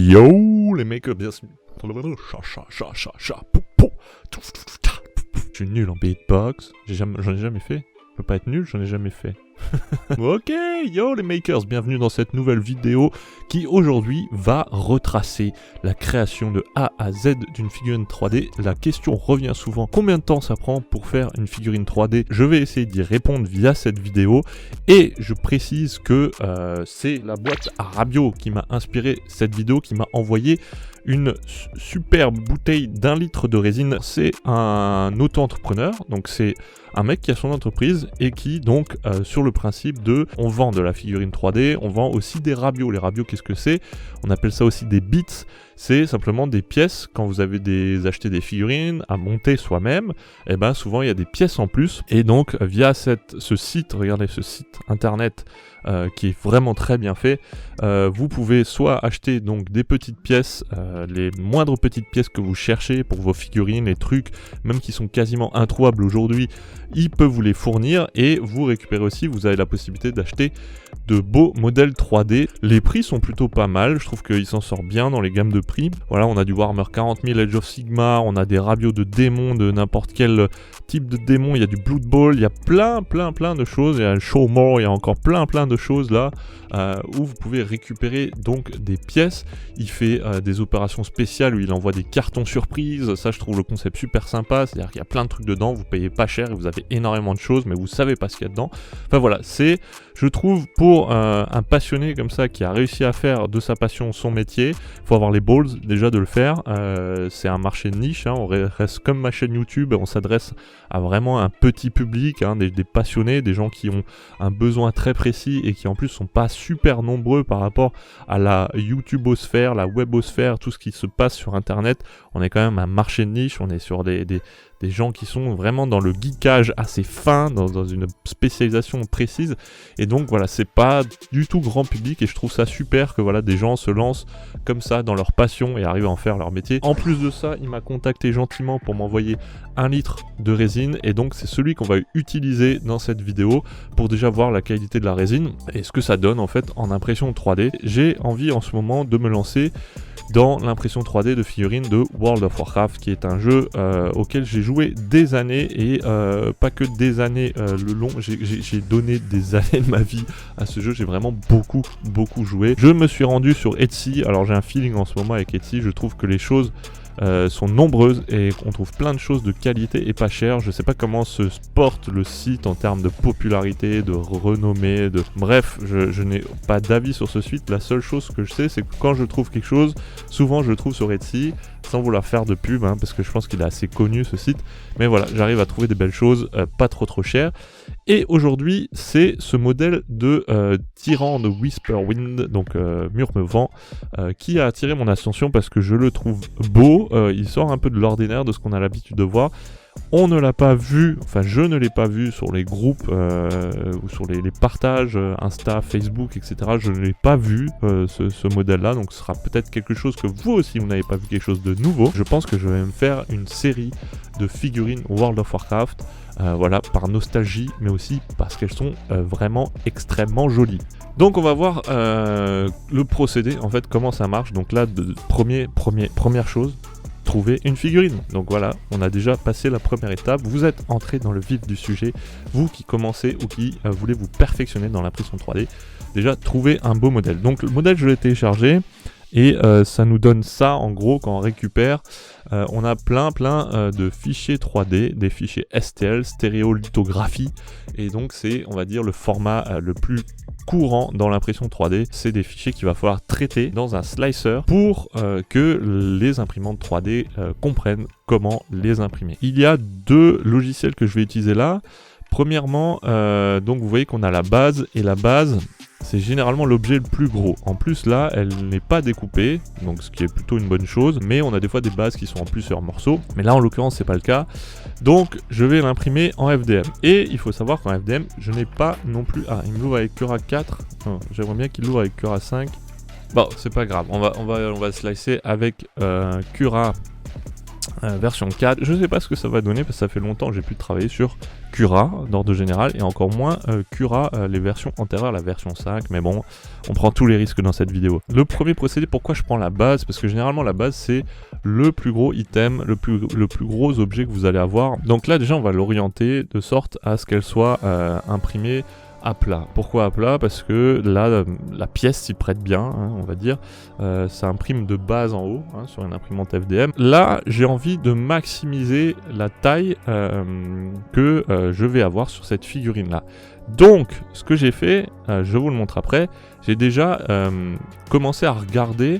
Yo les makers, bien sûr. Je suis nul en beatbox, j'en ai jamais fait. Je peux pas être nul, j'en ai jamais fait. Ok, yo les makers, bienvenue dans cette nouvelle vidéo qui aujourd'hui va retracer la création de A à Z d'une figurine 3D. La question revient souvent, combien de temps ça prend pour faire une figurine 3D? Je vais essayer d'y répondre via cette vidéo et je précise que c'est la boîte à Rabio qui m'a inspiré cette vidéo, qui m'a envoyé une superbe bouteille d'1 litre de résine. C'est un auto-entrepreneur, donc c'est un mec qui a son entreprise et qui donc sur le principe de on vend de la figurine 3D, on vend aussi des rabios. Les rabios, qu'est-ce que c'est? On appelle ça aussi des bits. C'est simplement des pièces, quand vous avez acheté des figurines à monter soi-même, et ben souvent il y a des pièces en plus. Et donc via ce site, regardez ce site internet qui est vraiment très bien fait, vous pouvez soit acheter donc des petites pièces, les moindres petites pièces que vous cherchez pour vos figurines, les trucs même qui sont quasiment introuvables aujourd'hui, il peut vous les fournir et vous récupérez aussi, vous avez la possibilité d'acheter de beaux modèles 3D. Les prix sont plutôt pas mal, je trouve qu'il s'en sort bien dans les gammes de prix. Voilà, on a du Warhammer 40 000, Age of Sigmar, on a des rabios de démons, de n'importe quel type de démon, il y a du Blood Bowl, il y a plein de choses, il y a le Showmore, il y a encore plein de choses là où vous pouvez récupérer donc des pièces. Il fait des opérations spéciales où il envoie des cartons surprises, ça je trouve le concept super sympa, c'est-à-dire qu'il y a plein de trucs dedans, vous payez pas cher et vous avez énormément de choses mais vous savez pas ce qu'il y a dedans. Enfin voilà, c'est, je trouve, pour un passionné comme ça qui a réussi à faire de sa passion son métier, faut avoir les balls déjà de le faire. C'est un marché de niche, hein, on reste comme ma chaîne YouTube, on s'adresse à vraiment un petit public, hein, des passionnés, des gens qui ont un besoin très précis et qui en plus sont pas super nombreux par rapport à la YouTubeosphère, la webosphère, tout ce qui se passe sur internet. On est quand même un marché de niche, on est sur des gens qui sont vraiment dans le geekage assez fin, dans une spécialisation précise, et donc voilà, c'est pas du tout grand public, et je trouve ça super que voilà, des gens se lancent comme ça dans leur passion et arrivent à en faire leur métier. En plus de ça, il m'a contacté gentiment pour m'envoyer 1 litre de résine, et donc c'est celui qu'on va utiliser dans cette vidéo pour déjà voir la qualité de la résine et ce que ça donne en fait en impression 3D. J'ai envie en ce moment de me lancer dans l'impression 3D de figurines de World of Warcraft, qui est un jeu auquel j'ai joué des années, et pas que des années le long, j'ai donné des années de ma vie à ce jeu, j'ai vraiment beaucoup joué. Je me suis rendu sur Etsy, alors j'ai un feeling en ce moment avec Etsy, je trouve que les choses sont nombreuses et qu'on trouve plein de choses de qualité et pas cher. Je sais pas comment se porte le site en termes de popularité, de renommée, bref, je n'ai pas d'avis sur ce site. La seule chose que je sais, c'est que quand je trouve quelque chose, souvent je le trouve sur Etsy, sans vouloir faire de pub, hein, parce que je pense qu'il est assez connu ce site, mais voilà, j'arrive à trouver des belles choses, pas trop chères. Et aujourd'hui, c'est ce modèle de Tyran de Whisperwind, donc Murmevent, qui a attiré mon attention parce que je le trouve beau. Il sort un peu de l'ordinaire de ce qu'on a l'habitude de voir. On ne l'a pas vu, enfin je ne l'ai pas vu sur les groupes ou sur les partages Insta, Facebook, etc. Je ne l'ai pas vu ce modèle-là, donc ce sera peut-être quelque chose que vous aussi vous n'avez pas vu, quelque chose de nouveau. Je pense que je vais me faire une série de figurines World of Warcraft, voilà, par nostalgie, mais aussi parce qu'elles sont vraiment extrêmement jolies. Donc on va voir le procédé, en fait, comment ça marche. Donc là, première chose, trouver une figurine. Donc voilà, on a déjà passé la première étape, vous êtes entré dans le vif du sujet, vous qui commencez ou qui voulez vous perfectionner dans l'impression 3D, déjà trouver un beau modèle. Donc le modèle, je l'ai téléchargé, et ça nous donne ça en gros quand on récupère. On a plein de fichiers 3D, des fichiers STL, stéréolithographie, et donc c'est, on va dire, le format le plus courant dans l'impression 3D. C'est des fichiers qu'il va falloir traiter dans un slicer pour que les imprimantes 3D comprennent comment les imprimer. Il y a 2 logiciels que je vais utiliser là. Premièrement, donc vous voyez qu'on a la base, et la base, c'est généralement l'objet le plus gros. En plus là, elle n'est pas découpée, donc ce qui est plutôt une bonne chose, mais on a des fois des bases qui sont en plusieurs morceaux, mais là en l'occurrence c'est pas le cas. Donc je vais l'imprimer en FDM, et il faut savoir qu'en FDM, je n'ai pas non plus... Ah, il me l'ouvre avec Cura 4, j'aimerais bien qu'il l'ouvre avec Cura 5. Bon, c'est pas grave, on va slicer avec Cura version 4, je sais pas ce que ça va donner parce que ça fait longtemps que j'ai pu travailler sur Cura d'ordre général et encore moins Cura les versions antérieures, la version 5, mais bon, on prend tous les risques dans cette vidéo. Le premier procédé, pourquoi je prends la base? Parce que généralement la base c'est le plus gros item, le plus gros objet que vous allez avoir. Donc là déjà on va l'orienter de sorte à ce qu'elle soit imprimée à plat. Pourquoi à plat? Parce que là, la pièce s'y prête bien, hein, on va dire. Ça imprime de base en haut, hein, sur une imprimante FDM. Là, j'ai envie de maximiser la taille que je vais avoir sur cette figurine-là. Donc, ce que j'ai fait, je vous le montre après, j'ai déjà commencé à regarder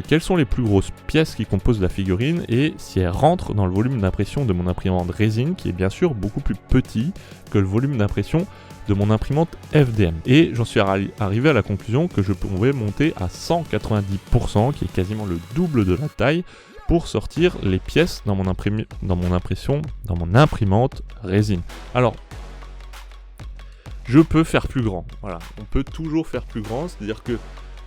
quelles sont les plus grosses pièces qui composent la figurine et si elles rentrent dans le volume d'impression de mon imprimante résine, qui est bien sûr beaucoup plus petit que le volume d'impression de mon imprimante FDM. Et j'en suis arrivé à la conclusion que je pouvais monter à 190%, qui est quasiment le double de la taille, pour sortir les pièces dans mon imprimante résine. Alors, je peux faire plus grand. Voilà, on peut toujours faire plus grand, c'est-à-dire que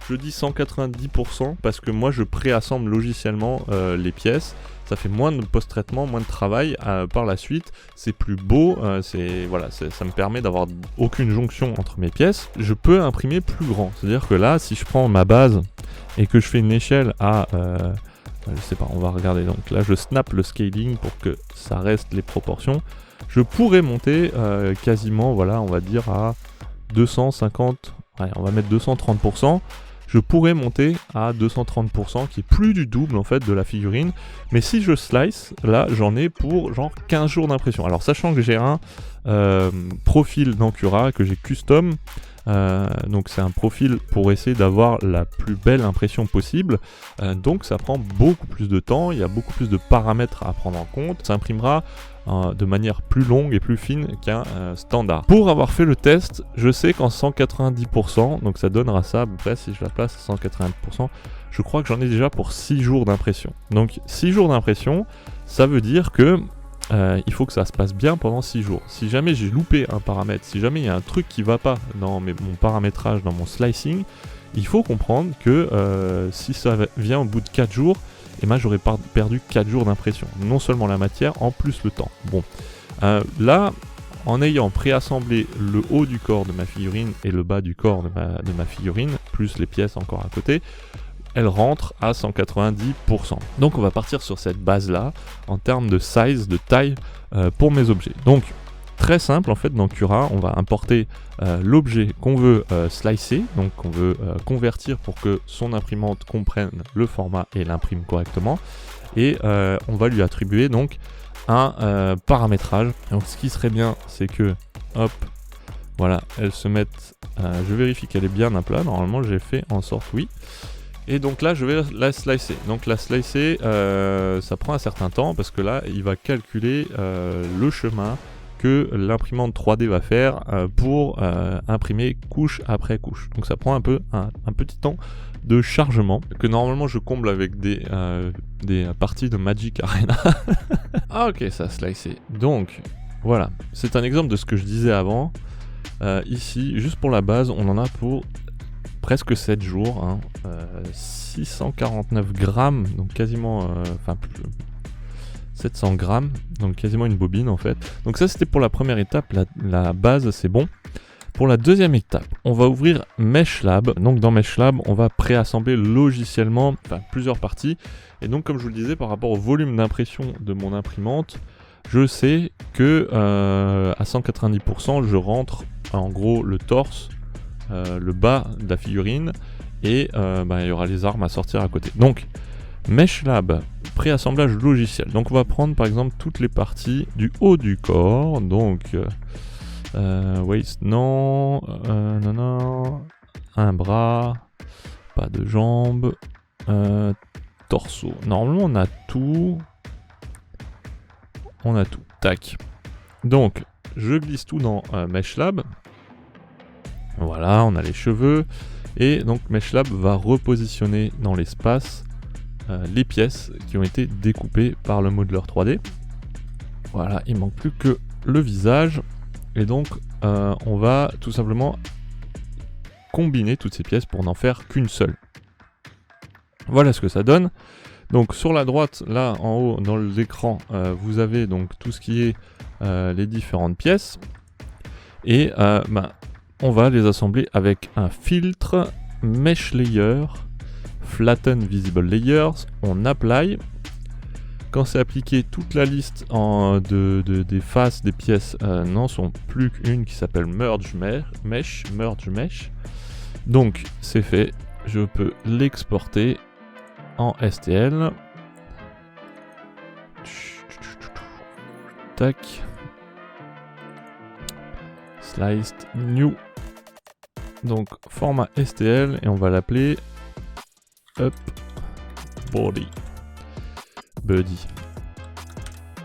je dis 190% parce que moi je préassemble logiciellement les pièces. Ça fait moins de post-traitement, moins de travail par la suite. C'est plus beau, ça me permet d'avoir aucune jonction entre mes pièces. Je peux imprimer plus grand. C'est-à-dire que là, si je prends ma base et que je fais une échelle à... je sais pas, on va regarder. Donc là, je snap le scaling pour que ça reste les proportions. Je pourrais monter quasiment, voilà, on va dire à 250... Ouais, on va mettre 230%. Je pourrais monter à 230%, qui est plus du double en fait de la figurine. Mais si je slice, là j'en ai pour genre 15 jours d'impression. Alors sachant que j'ai un profil dans Cura que j'ai custom, donc c'est un profil pour essayer d'avoir la plus belle impression possible. Donc ça prend beaucoup plus de temps, il y a beaucoup plus de paramètres à prendre en compte. Ça imprimera de manière plus longue et plus fine qu'un standard. Pour avoir fait le test, je sais qu'en 190%, donc ça donnera ça à peu près, si je la place à 190%, je crois que j'en ai déjà pour 6 jours d'impression. Donc 6 jours d'impression, ça veut dire que il faut que ça se passe bien pendant 6 jours. Si jamais j'ai loupé un paramètre, si jamais il y a un truc qui va pas dans mon paramétrage, dans mon slicing, il faut comprendre que si ça vient au bout de 4 jours, et moi j'aurais perdu 4 jours d'impression. Non seulement la matière, en plus le temps. Bon, là, en ayant préassemblé le haut du corps de ma figurine et le bas du corps de ma figurine, plus les pièces encore à côté, elle rentre à 190%. Donc on va partir sur cette base-là, en termes de size, de taille, pour mes objets. Donc, très simple en fait, dans Cura, on va importer l'objet qu'on veut slicer, donc qu'on veut convertir pour que son imprimante comprenne le format et l'imprime correctement. Et on va lui attribuer donc un paramétrage. Donc ce qui serait bien, c'est que, hop, voilà, elle se mette, je vérifie qu'elle est bien à plat, normalement j'ai fait en sorte oui. Et donc là je vais la slicer. Donc la slicer, ça prend un certain temps parce que là il va calculer le chemin que l'imprimante 3D va faire pour imprimer couche après couche. Donc ça prend un petit temps de chargement que normalement je comble avec des parties de Magic Arena. Ah ok, ça a slicé. Donc voilà, c'est un exemple de ce que je disais avant. Ici, juste pour la base, on en a pour presque 7 jours. Hein. 649 grammes, donc quasiment... 700 grammes, donc quasiment une bobine en fait. Donc ça c'était pour la première étape, la base c'est bon. Pour la deuxième étape, on va ouvrir MeshLab. Donc dans MeshLab, on va préassembler logiciellement plusieurs parties. Et donc comme je vous le disais, par rapport au volume d'impression de mon imprimante, je sais que à 190%, je rentre en gros le torse, le bas de la figurine, et il y aura les armes à sortir à côté. Donc MeshLab, préassemblage logiciel. Donc on va prendre par exemple toutes les parties du haut du corps. Donc waist, non, un bras, pas de jambes, torso. Normalement on a tout. Tac. Donc je glisse tout dans MeshLab. Voilà, on a les cheveux. Et donc MeshLab va repositionner dans l'espace les pièces qui ont été découpées par le modeler 3D. Voilà, il manque plus que le visage. Et donc on va tout simplement combiner toutes ces pièces pour n'en faire qu'une seule. Voilà ce que ça donne. Donc sur la droite, là en haut dans l'écran, vous avez donc tout ce qui est les différentes pièces. Et on va les assembler avec un filtre Mesh Layer, Flatten Visible Layers, on apply. Quand c'est appliqué, toute la liste des faces des pièces n'en sont plus qu'une qui s'appelle Merge Mesh. Donc c'est fait, je peux l'exporter en STL. Tac. Sliced New. Donc format STL et on va l'appeler Up Body.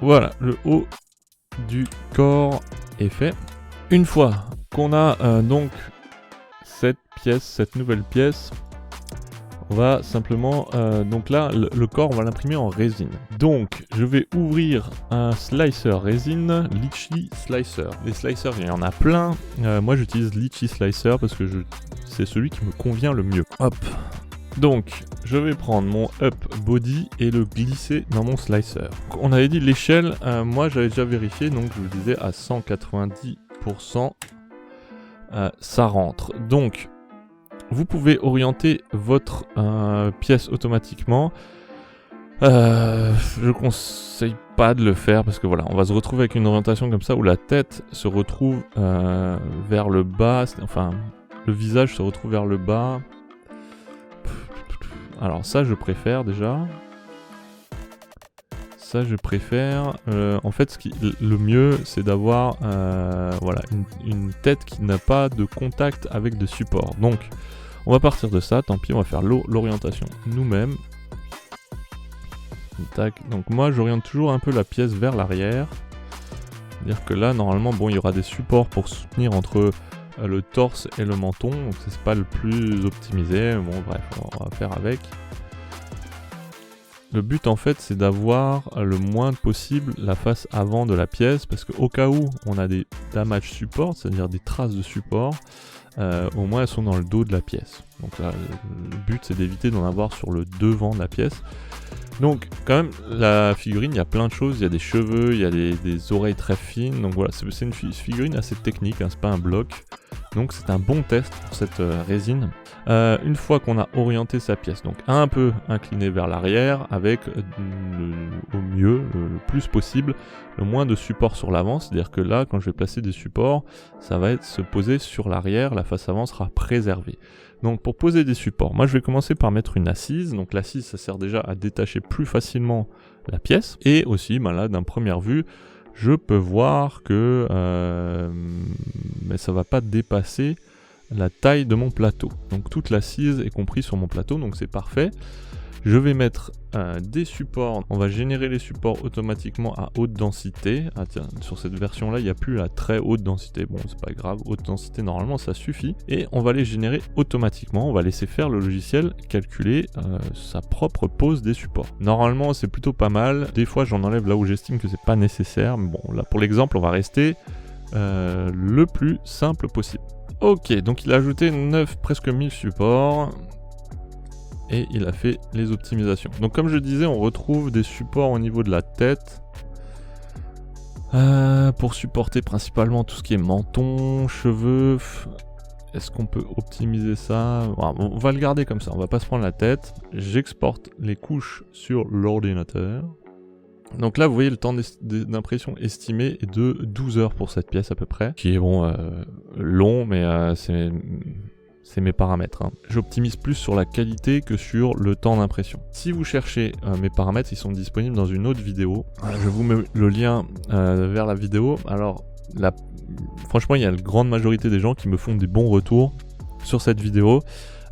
Voilà, le haut du corps est fait. Une fois qu'on a donc cette nouvelle pièce, on va simplement, donc là, le corps, on va l'imprimer en résine. Donc, je vais ouvrir un slicer résine, Litchi Slicer. Les slicers, il y en a plein. Moi, j'utilise Litchi Slicer parce que c'est celui qui me convient le mieux. Hop. Donc, je vais prendre mon Up Body et le glisser dans mon slicer. Donc, on avait dit l'échelle, moi j'avais déjà vérifié, donc je vous disais à 190%, ça rentre. Donc, vous pouvez orienter votre pièce automatiquement. Je conseille pas de le faire parce que voilà, on va se retrouver avec une orientation comme ça où la tête se retrouve vers le bas, enfin le visage se retrouve vers le bas. Alors ça je préfère déjà. Ça je préfère. En fait le mieux c'est d'avoir voilà, une tête qui n'a pas de contact avec de support. Donc on va partir de ça, tant pis, on va faire l'orientation nous-mêmes. Tac. Donc moi j'oriente toujours un peu la pièce vers l'arrière. C'est-à-dire que là normalement bon il y aura des supports pour soutenir entre le torse et le menton, donc c'est pas le plus optimisé, bon bref, on va faire avec. Le but en fait c'est d'avoir le moins possible la face avant de la pièce, parce qu'au cas où on a des damage support, c'est-à-dire des traces de support, au moins elles sont dans le dos de la pièce. Donc là le but c'est d'éviter d'en avoir sur le devant de la pièce. Donc quand même la figurine il y a plein de choses, il y a des cheveux, il y a des oreilles très fines, donc voilà c'est une figurine assez technique, hein, c'est pas un bloc. Donc c'est un bon test pour cette résine. Une fois qu'on a orienté sa pièce, donc un peu incliné vers l'arrière, avec au mieux, le plus possible, le moins de support sur l'avant, c'est-à-dire que là quand je vais placer des supports, ça va se poser sur l'arrière, la face avant sera préservée. Donc pour poser des supports, moi je vais commencer par mettre une assise, donc l'assise ça sert déjà à détacher plus facilement la pièce, et aussi là d'un première vue, je peux voir que mais ça va pas dépasser la taille de mon plateau. Donc toute l'assise est comprise sur mon plateau, donc c'est parfait. Je vais mettre des supports, on va générer les supports automatiquement à haute densité. Ah tiens, sur cette version là il n'y a plus à très haute densité, bon c'est pas grave, haute densité normalement ça suffit. Et on va les générer automatiquement, on va laisser faire le logiciel calculer sa propre pose des supports. Normalement c'est plutôt pas mal, des fois j'en enlève là où j'estime que c'est pas nécessaire, mais bon là pour l'exemple on va rester le plus simple possible. Ok, donc il a ajouté presque 1000 supports. Et il a fait les optimisations. Donc comme je disais, on retrouve des supports au niveau de la tête. Pour supporter principalement tout ce qui est menton, cheveux. Est-ce qu'on peut optimiser ça? On va le garder comme ça, on va pas se prendre la tête. J'exporte les couches sur l'ordinateur. Donc là vous voyez le temps d'impression estimé est de 12 heures pour cette pièce à peu près. Qui est bon, long mais c'est mes paramètres. Hein. J'optimise plus sur la qualité que sur le temps d'impression. Si vous cherchez mes paramètres, ils sont disponibles dans une autre vidéo. Je vous mets le lien vers la vidéo. Alors, franchement, il y a la grande majorité des gens qui me font des bons retours sur cette vidéo.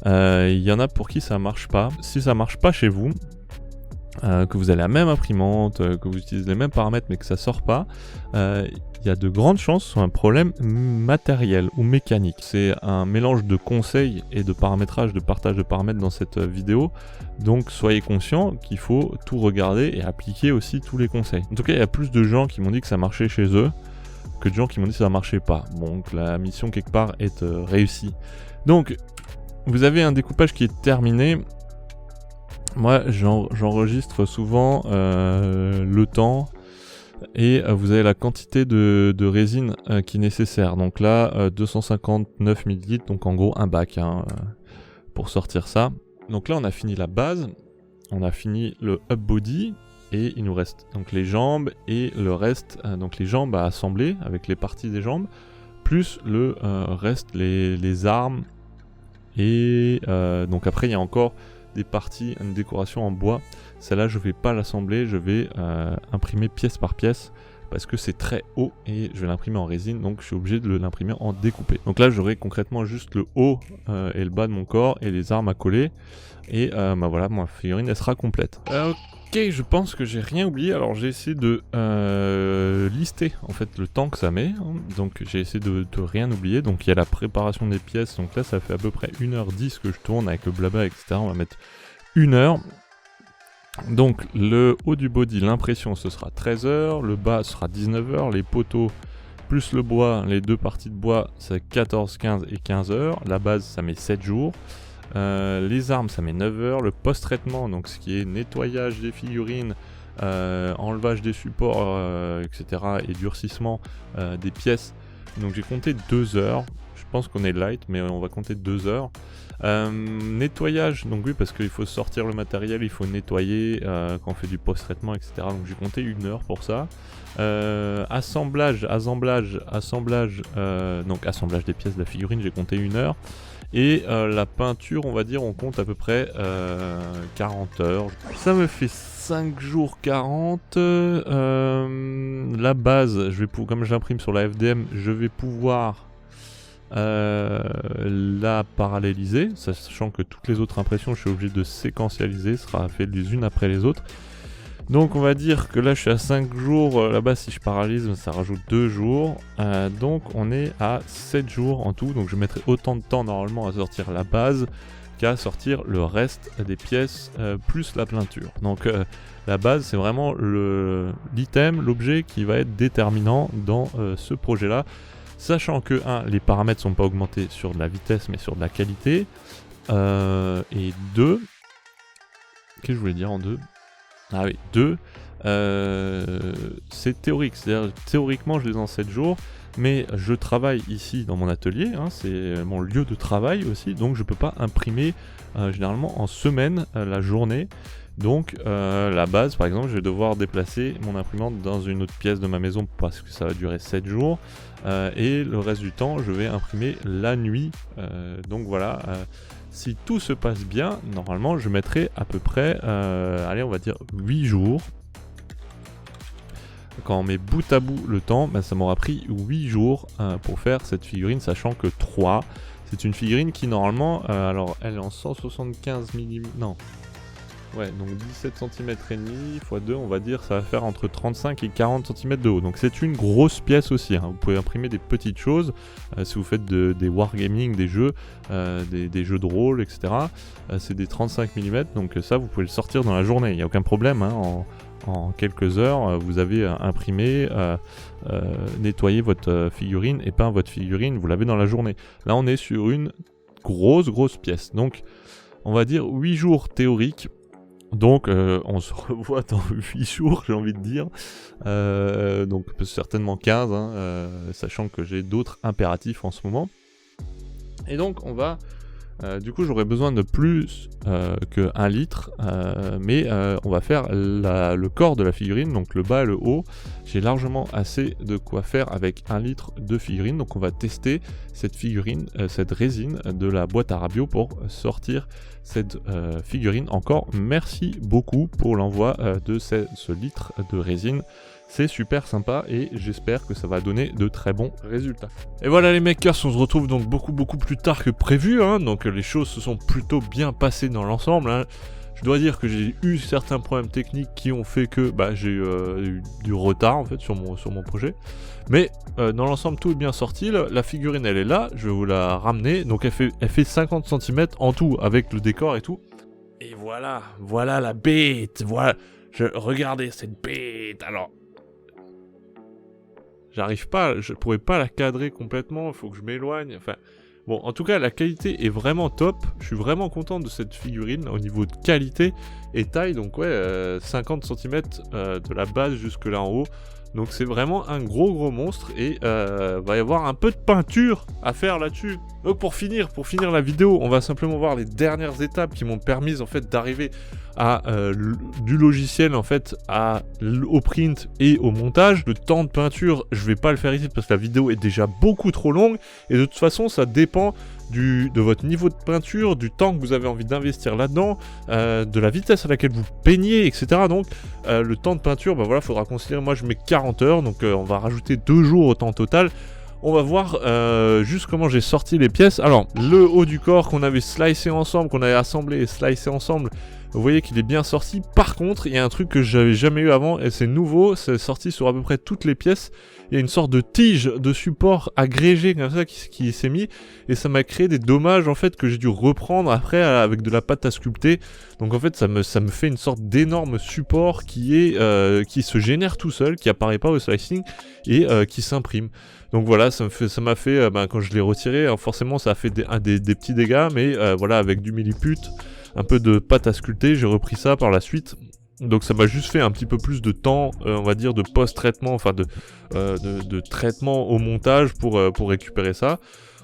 Il y en a pour qui ça marche pas. Si ça marche pas chez vous, que vous avez la même imprimante, que vous utilisez les mêmes paramètres mais que ça sort pas, il y a de grandes chances sur un problème matériel ou mécanique. C'est un mélange de conseils et de paramétrage, de partage de paramètres dans cette vidéo. Donc soyez conscients qu'il faut tout regarder et appliquer aussi tous les conseils. En tout cas, il y a plus de gens qui m'ont dit que ça marchait chez eux que de gens qui m'ont dit que ça marchait pas. Donc la mission quelque part est réussie. Donc vous avez un découpage qui est terminé. Moi, j'enregistre souvent le temps et vous avez la quantité de résine qui est nécessaire. Donc là, 259 ml, donc en gros un bac pour sortir ça. Donc là, on a fini la base, on a fini le up body et il nous reste donc les jambes et le reste, donc les jambes à assembler avec les parties des jambes, plus le reste, les armes. Et donc après, il y a encore des parties, une décoration en bois. Celle-là, je vais pas l'assembler, je vais imprimer pièce par pièce parce que c'est très haut et je vais l'imprimer en résine, donc je suis obligé de l'imprimer en découpé. Donc là, j'aurai concrètement juste le haut et le bas de mon corps et les armes à coller. Et bah voilà, ma figurine, elle sera complète. Ok, je pense que j'ai rien oublié. Alors j'ai essayé de lister en fait le temps que ça met. Donc j'ai essayé de rien oublier. Donc il y a la préparation des pièces. Donc là, ça fait à peu près 1h10 que je tourne avec le blabla, etc. On va mettre 1 heure. Donc le haut du body, l'impression, ce sera 13 heures. Le bas sera 19 heures. Les poteaux plus le bois, les deux parties de bois, c'est 14, 15 et 15 heures. La base, ça met 7 jours. Les armes, ça met 9 heures. Le post-traitement, donc ce qui est nettoyage des figurines, enlevage des supports, etc. et durcissement des pièces. Donc j'ai compté 2 heures. Je pense qu'on est light, mais on va compter 2 heures. Nettoyage, donc oui, parce qu'il faut sortir le matériel, il faut nettoyer quand on fait du post-traitement, etc. Donc j'ai compté 1 heure pour ça. Assemblage, donc assemblage des pièces de la figurine, j'ai compté 1 heure. Et la peinture, on va dire, on compte à peu près 40 heures. Ça me fait 5 jours 40. La base, comme j'imprime sur la FDM, je vais pouvoir la paralléliser, sachant que toutes les autres impressions, je suis obligé de séquentialiser, ce sera fait les unes après les autres. Donc on va dire que là je suis à 5 jours, là-bas si je paralyse ça rajoute 2 jours, donc on est à 7 jours en tout, donc je mettrai autant de temps normalement à sortir la base qu'à sortir le reste des pièces plus la peinture. Donc la base c'est vraiment l'item, l'objet qui va être déterminant dans ce projet là, sachant que les paramètres sont pas augmentés sur de la vitesse mais sur de la qualité, et 2, qu'est-ce que je voulais dire en 2 ? Ah oui, 2, c'est théorique, c'est-à-dire théoriquement je les ai en 7 jours, mais je travaille ici dans mon atelier, c'est mon lieu de travail aussi, donc je peux pas imprimer généralement en semaine la journée. Donc la base par exemple, je vais devoir déplacer mon imprimante dans une autre pièce de ma maison parce que ça va durer 7 jours, et le reste du temps je vais imprimer la nuit, donc voilà. Si tout se passe bien, normalement je mettrai à peu près, allez on va dire 8 jours. Quand on met bout à bout le temps, ça m'aura pris 8 jours pour faire cette figurine, sachant que 3, c'est une figurine qui normalement, alors elle est en 175 mm, non. Ouais, donc 17 cm et demi x 2, on va dire, ça va faire entre 35 et 40 cm de haut. Donc c'est une grosse pièce aussi, Vous pouvez imprimer des petites choses, si vous faites des wargaming, des jeux, des jeux de rôle, etc. C'est des 35 mm, donc ça vous pouvez le sortir dans la journée, il n'y a aucun problème, en quelques heures, vous avez imprimé, nettoyé votre figurine et peint votre figurine, vous l'avez dans la journée. Là on est sur une grosse pièce, donc on va dire 8 jours théoriques. Donc on se revoit dans 8 jours, j'ai envie de dire, donc certainement 15, sachant que j'ai d'autres impératifs en ce moment. Et donc on va, du coup j'aurai besoin de plus que 1 litre, mais on va faire le corps de la figurine, donc le bas et le haut. J'ai largement assez de quoi faire avec 1 litre de figurine, donc on va tester cette figurine, cette résine de la boîte à Rabio pour sortir cette figurine. Encore merci beaucoup pour l'envoi de ce litre de résine. C'est super sympa et j'espère que ça va donner de très bons résultats. Et voilà les makers, on se retrouve donc beaucoup plus tard que prévu, donc les choses se sont plutôt bien passées dans l'ensemble. Je dois dire que j'ai eu certains problèmes techniques qui ont fait que j'ai eu du retard en fait sur mon projet. Mais dans l'ensemble tout est bien sorti, la figurine elle est là, je vais vous la ramener, donc elle fait 50 cm en tout avec le décor et tout. Et voilà la bête, regardez cette bête, alors... J'arrive pas, je pourrais pas la cadrer complètement, il faut que je m'éloigne, enfin... Bon, en tout cas, la qualité est vraiment top. Je suis vraiment content de cette figurine au niveau de qualité et taille. Donc ouais, 50 cm de la base jusque là en haut. Donc c'est vraiment un gros monstre et va y avoir un peu de peinture à faire là-dessus. Donc pour finir la vidéo, on va simplement voir les dernières étapes qui m'ont permis en fait d'arriver à du logiciel en fait au print et au montage. Le temps de peinture, je vais pas le faire ici parce que la vidéo est déjà beaucoup trop longue et de toute façon ça dépend de votre niveau de peinture, du temps que vous avez envie d'investir là-dedans, de la vitesse à laquelle vous peignez, etc. Donc le temps de peinture, bah voilà, faudra considérer, moi je mets 40 heures, donc on va rajouter 2 jours au temps total. On va voir juste comment j'ai sorti les pièces. Alors, le haut du corps qu'on avait slicé ensemble, qu'on avait assemblé et slicé ensemble, vous voyez qu'il est bien sorti. Par contre, il y a un truc que j'avais jamais eu avant et c'est nouveau, c'est sorti sur à peu près toutes les pièces. Il y a une sorte de tige de support agrégé comme ça qui s'est mis et ça m'a créé des dommages en fait que j'ai dû reprendre après avec de la pâte à sculpter. Donc en fait ça me fait une sorte d'énorme support qui se génère tout seul, qui apparaît pas au slicing et qui s'imprime. Donc voilà, ça m'a fait quand je l'ai retiré, forcément ça a fait des petits dégâts, mais voilà, avec du milliput, un peu de pâte à sculpter, j'ai repris ça par la suite. Donc ça m'a juste fait un petit peu plus de temps, on va dire, de post-traitement, enfin de traitement au montage pour récupérer ça.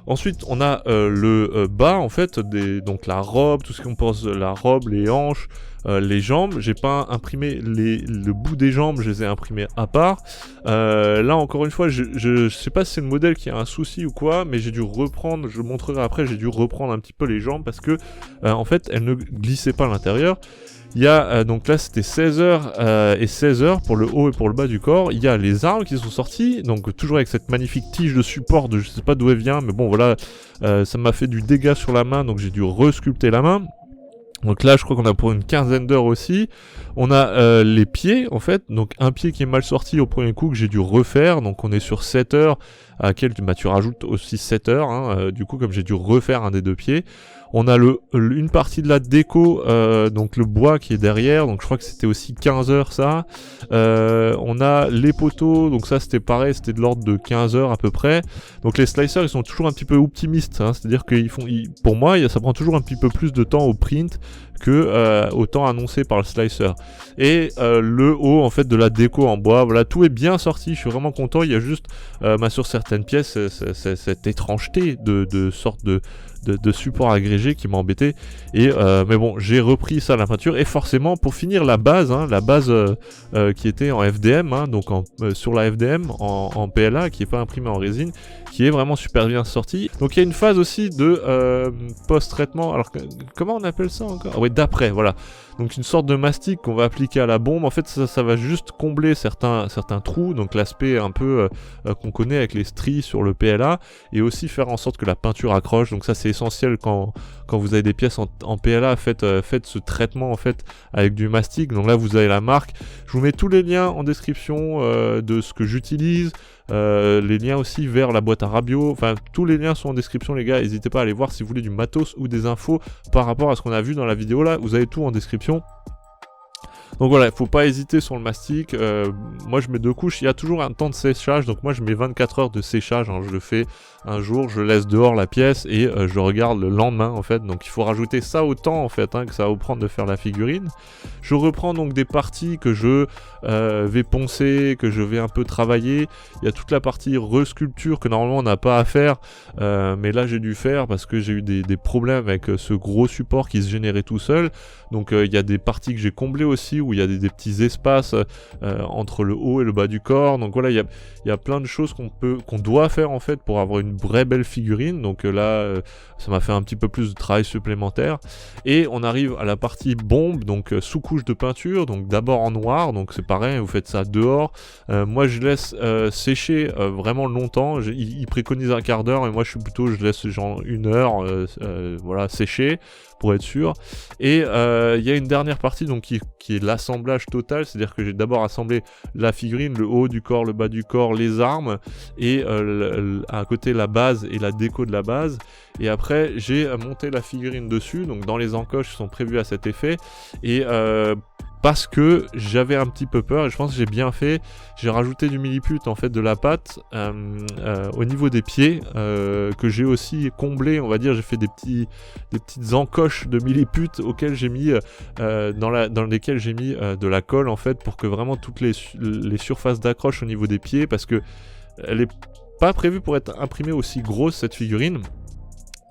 Ensuite, on a le bas, en fait, donc la robe, tout ce qu'on pense, la robe, les hanches, les jambes. J'ai pas imprimé le bout des jambes, je les ai imprimés à part. Là, encore une fois, je sais pas si c'est le modèle qui a un souci ou quoi, mais j'ai dû reprendre, je montrerai après, j'ai dû reprendre un petit peu les jambes parce que, en fait, elles ne glissaient pas à l'intérieur. Il y a, donc là c'était 16 heures et 16 heures pour le haut et pour le bas du corps. Il y a les armes qui sont sorties, donc toujours avec cette magnifique tige de support je sais pas d'où elle vient, mais bon voilà, ça m'a fait du dégât sur la main, donc j'ai dû resculpter la main. Donc là je crois qu'on a pour une quinzaine d'heures aussi. On a les pieds en fait, donc un pied qui est mal sorti au premier coup que j'ai dû refaire, donc on est sur 7 heures, à laquelle tu rajoutes aussi 7 heures, hein, du coup comme j'ai dû refaire un des deux pieds. On a une partie de la déco, donc le bois qui est derrière, donc je crois que c'était aussi 15 heures ça. On a les poteaux, donc ça c'était pareil, c'était de l'ordre de 15 heures à peu près. Donc les slicers ils sont toujours un petit peu optimistes, hein, c'est-à-dire qu'ils pour moi ça prend toujours un petit peu plus de temps au print que au temps annoncé par le slicer. Et le haut en fait de la déco en bois, voilà, tout est bien sorti, je suis vraiment content. Il y a juste sur certaines pièces cette étrangeté de sorte de support agrégé qui m'a embêté et mais bon, j'ai repris ça à la peinture et forcément pour finir la base qui était en FDM, hein, donc sur la FDM en PLA qui est pas imprimé en résine, qui est vraiment super bien sorti. Donc il y a une phase aussi de post-traitement, alors comment on appelle ça encore? Ah ouais, d'après, voilà. Donc une sorte de mastic qu'on va appliquer à la bombe. En fait ça va juste combler certains trous, donc l'aspect un peu qu'on connaît avec les stries sur le PLA, et aussi faire en sorte que la peinture accroche. Donc ça c'est essentiel quand vous avez des pièces en PLA, faites ce traitement en fait avec du mastic. Donc là vous avez la marque. Je vous mets tous les liens en description de ce que j'utilise. Les liens aussi vers la boîte à Rabio, enfin tous les liens sont en description les gars, n'hésitez pas à aller voir si vous voulez du matos ou des infos par rapport à ce qu'on a vu dans la vidéo là, vous avez tout en description. Donc voilà, il faut pas hésiter sur le mastic. Moi je mets 2 couches, il y a toujours un temps de séchage, donc moi je mets 24 heures de séchage, hein. Je le fais un jour, je laisse dehors la pièce et je regarde le lendemain en fait. Donc il faut rajouter ça au temps en fait, hein, que ça va vous prendre de faire la figurine. Je reprends donc des parties que je vais poncer, que je vais un peu travailler. Il y a toute la partie resculpture que normalement on n'a pas à faire, mais là j'ai dû faire parce que j'ai eu des problèmes avec ce gros support qui se générait tout seul. Donc il y a des parties que j'ai comblées aussi où il y a des petits espaces entre le haut et le bas du corps. Donc voilà, il y a plein de choses qu'on doit faire en fait pour avoir une vraie belle figurine. Donc là ça m'a fait un petit peu plus de travail supplémentaire. Et on arrive à la partie bombe, donc sous-couche de peinture, donc d'abord en noir, donc c'est pareil, vous faites ça dehors. Moi je laisse sécher vraiment longtemps, il préconise un quart d'heure et moi je laisse genre 1 heure voilà, sécher pour être sûr. Et il y a une dernière partie donc qui est l'assemblage total, c'est-à-dire que j'ai d'abord assemblé la figurine, le haut du corps, le bas du corps, les armes et à côté la base et la déco de la base. Et après j'ai monté la figurine dessus, donc dans les encoches qui sont prévues à cet effet. Et parce que j'avais un petit peu peur et je pense que j'ai bien fait. J'ai rajouté du milliput en fait, de la pâte au niveau des pieds que j'ai aussi comblé, on va dire. J'ai fait des petites encoches de milliput auxquelles j'ai mis dans lesquelles j'ai mis de la colle en fait, pour que vraiment toutes les surfaces d'accroche au niveau des pieds, parce que elle est pas prévue pour être imprimée aussi grosse cette figurine.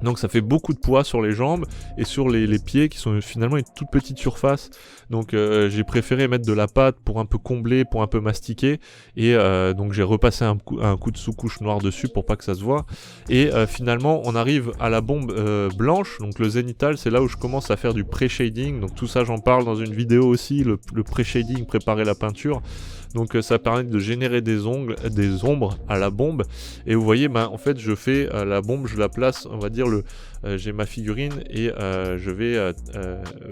Donc ça fait beaucoup de poids sur les jambes et sur les pieds qui sont finalement une toute petite surface. Donc j'ai préféré mettre de la pâte pour un peu combler, pour un peu mastiquer. Et donc j'ai repassé un coup de sous-couche noire dessus pour pas que ça se voit. Et finalement on arrive à la bombe blanche, donc le zénithal, c'est là où je commence à faire du pré-shading. Donc tout ça j'en parle dans une vidéo aussi, le pré-shading, préparer la peinture. Donc ça permet de générer des ombres à la bombe. Et vous voyez, en fait je fais la bombe, je la place, on va dire, j'ai ma figurine et je vais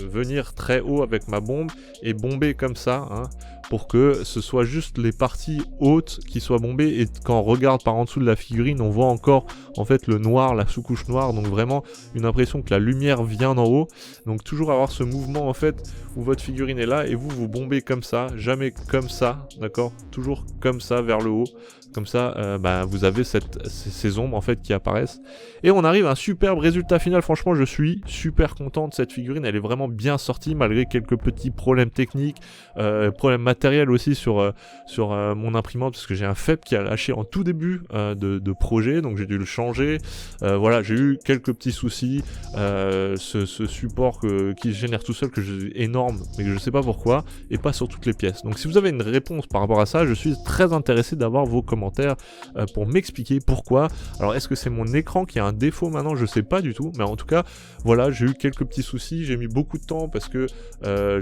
venir très haut avec ma bombe et bomber comme ça, hein, pour que ce soit juste les parties hautes qui soient bombées, et quand on regarde par en dessous de la figurine, on voit encore en fait le noir, la sous-couche noire, donc vraiment une impression que la lumière vient d'en haut. Donc toujours avoir ce mouvement en fait où votre figurine est là et vous bombez comme ça, jamais comme ça, d'accord, toujours comme ça vers le haut. Comme ça, vous avez ces ombres en fait qui apparaissent. Et on arrive à un superbe résultat final. Franchement, je suis super content de cette figurine. Elle est vraiment bien sortie malgré quelques petits problèmes techniques, problèmes matériels aussi sur mon imprimante, parce que j'ai un FEP qui a lâché en tout début de projet, donc j'ai dû le changer. Voilà, j'ai eu quelques petits soucis. Ce support qui génère tout seul, que j'ai énorme, mais que je sais pas pourquoi, et pas sur toutes les pièces. Donc si vous avez une réponse par rapport à ça, je suis très intéressé d'avoir vos commentaires pour m'expliquer pourquoi. Alors est-ce que c'est mon écran qui a un défaut maintenant? Je sais pas du tout, mais en tout cas voilà, j'ai eu quelques petits soucis, j'ai mis beaucoup de temps parce que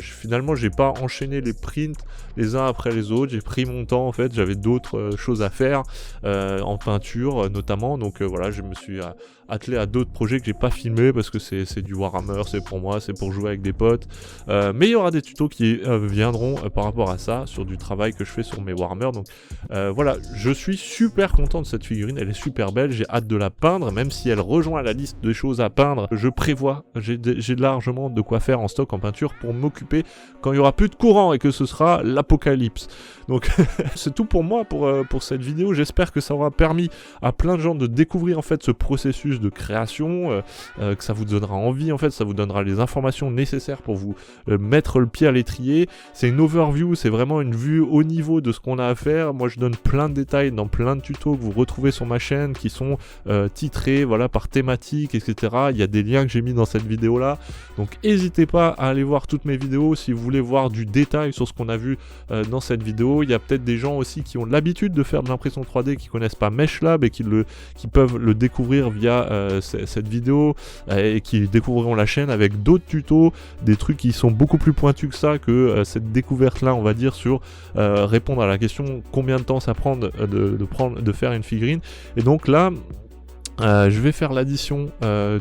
finalement j'ai pas enchaîné les prints les uns après les autres, j'ai pris mon temps en fait, j'avais d'autres choses à faire en peinture notamment, donc voilà, je me suis attelé à d'autres projets que j'ai pas filmé parce que c'est du Warhammer, c'est pour moi, c'est pour jouer avec des potes, mais il y aura des tutos qui viendront par rapport à ça, sur du travail que je fais sur mes Warhammer. Donc voilà, je suis super content de cette figurine, elle est super belle, j'ai hâte de la peindre, même si elle rejoint la liste des choses à peindre. Je prévois, j'ai largement de quoi faire en stock en peinture pour m'occuper quand il y aura plus de courant et que ce sera l'apocalypse. Donc c'est tout pour moi pour cette vidéo. J'espère que ça aura permis à plein de gens de découvrir en fait ce processus de création, que ça vous donnera envie, en fait ça vous donnera les informations nécessaires pour vous mettre le pied à l'étrier. C'est une overview, c'est vraiment une vue haut niveau de ce qu'on a à faire. Moi je donne plein de détails dans plein de tutos que vous retrouvez sur ma chaîne, qui sont titrés voilà, par thématique, etc. Il y a des liens que j'ai mis dans cette vidéo là, donc n'hésitez pas à aller voir toutes mes vidéos si vous voulez voir du détail sur ce qu'on a vu dans cette vidéo. Il y a peut-être des gens aussi qui ont l'habitude de faire de l'impression 3D, qui connaissent pas Meshlab et qui peuvent le découvrir via cette vidéo, et qui découvriront la chaîne avec d'autres tutos, des trucs qui sont beaucoup plus pointus que ça, que cette découverte là, on va dire, sur répondre à la question combien de temps ça prend de faire une figurine. Et donc là je vais faire l'addition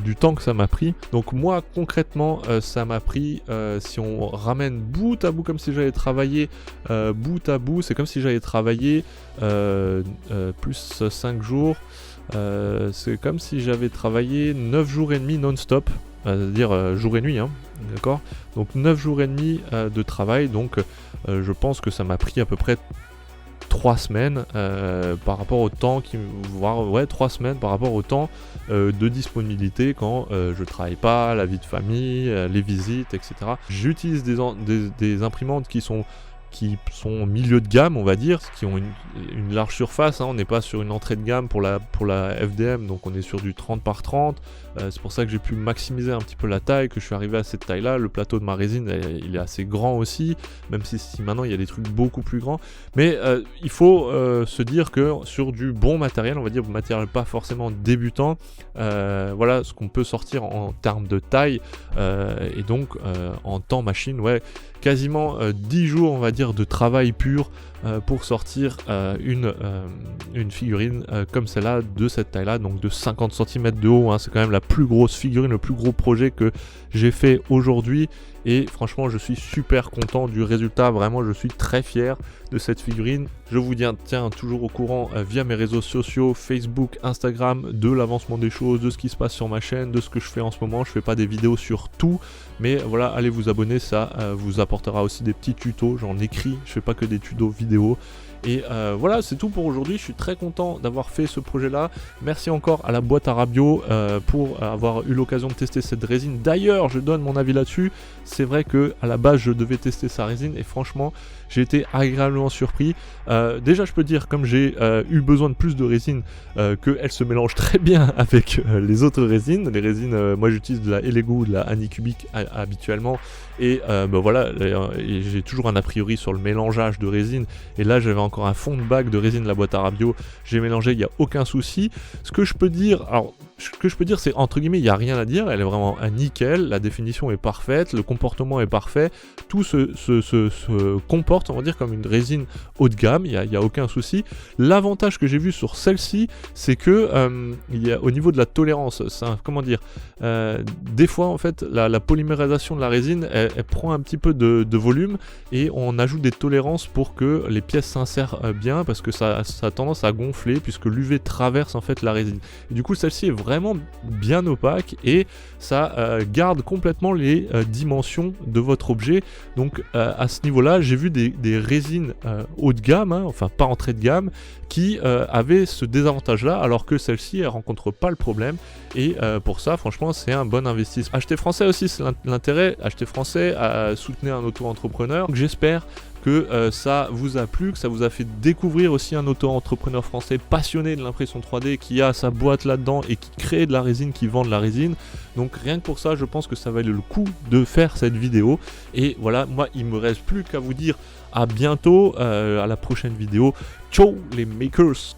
du temps que ça m'a pris. Donc moi concrètement ça m'a pris, si on ramène bout à bout, comme si j'avais travaillé bout à bout, c'est comme si j'avais travaillé plus 5 jours, c'est comme si j'avais travaillé 9 jours et demi non-stop, c'est-à-dire jour et nuit, hein, d'accord. Donc 9 jours et demi de travail, donc je pense que ça m'a pris à peu près 3 semaines par rapport au temps voire 3 semaines par rapport au temps de disponibilité quand je travaille pas, la vie de famille, les visites, etc. J'utilise des imprimantes qui sont milieu de gamme, on va dire, qui ont une large surface, hein. On n'est pas sur une entrée de gamme pour la FDM, donc on est sur du 30 par 30. C'est pour ça que j'ai pu maximiser un petit peu la taille, que je suis arrivé à cette taille là. Le plateau de ma résine il est assez grand aussi, même si maintenant il y a des trucs beaucoup plus grands, mais il faut se dire que sur du bon matériel, on va dire matériel pas forcément débutant, voilà ce qu'on peut sortir en termes de taille, et donc en temps machine, quasiment 10 jours on va dire de travail pur pour sortir une figurine comme celle-là, de cette taille-là, donc de 50 cm de haut, hein. C'est quand même la plus grosse figurine, le plus gros projet que j'ai fait aujourd'hui, et franchement je suis super content du résultat, vraiment je suis très fier de cette figurine. Je vous tiens toujours au courant via mes réseaux sociaux, Facebook, Instagram, de l'avancement des choses, de ce qui se passe sur ma chaîne, de ce que je fais en ce moment. Je fais pas des vidéos sur tout, mais voilà, allez vous abonner, ça vous apportera aussi des petits tutos, j'en écris, je fais pas que des tutos vidéo. Et voilà, c'est tout pour aujourd'hui. Je suis très content d'avoir fait ce projet-là. Merci encore à la boîte à Rabio pour avoir eu l'occasion de tester cette résine. D'ailleurs, je donne mon avis là-dessus. C'est vrai que à la base, je devais tester sa résine et franchement, j'ai été agréablement surpris. Déjà, je peux dire, comme j'ai eu besoin de plus de résine, qu'elle se mélange très bien avec les autres résines. Les résines, moi j'utilise de la Elegoo, de la Anycubic habituellement. Et voilà, et j'ai toujours un a priori sur le mélangeage de résine. Et là, j'avais encore un fond de bac de résine de la boîte à Rabio. J'ai mélangé, il n'y a aucun souci. Ce que je peux dire, c'est entre guillemets, il n'y a rien à dire. Elle est vraiment nickel. La définition est parfaite. Le comportement est parfait. Tout se comporte, on va dire, comme une résine haut de gamme. Il n'y a aucun souci. L'avantage que j'ai vu sur celle-ci, c'est que il y a, au niveau de la tolérance, comment dire, des fois, en fait, la polymérisation de la résine, elle prend un petit peu de volume et on ajoute des tolérances pour que les pièces s'insèrent bien, parce que ça a tendance à gonfler puisque l'UV traverse en fait la résine. Et du coup, celle-ci est vraiment bien opaque et ça garde complètement les dimensions de votre objet. Donc à ce niveau-là, j'ai vu des résines haut de gamme, enfin pas entrée de gamme, qui avaient ce désavantage-là, alors que celle-ci, elle rencontre pas le problème. Et pour ça, franchement, c'est un bon investissement. Acheter français aussi, c'est l'intérêt. Acheter français, soutenir un auto-entrepreneur. Donc j'espère que ça vous a plu, que ça vous a fait découvrir aussi un auto-entrepreneur français passionné de l'impression 3D qui a sa boîte là-dedans et qui crée de la résine, qui vend de la résine. Donc rien que pour ça, je pense que ça valait le coup de faire cette vidéo. Et voilà, moi, il me reste plus qu'à vous dire à bientôt, à la prochaine vidéo. Ciao les makers!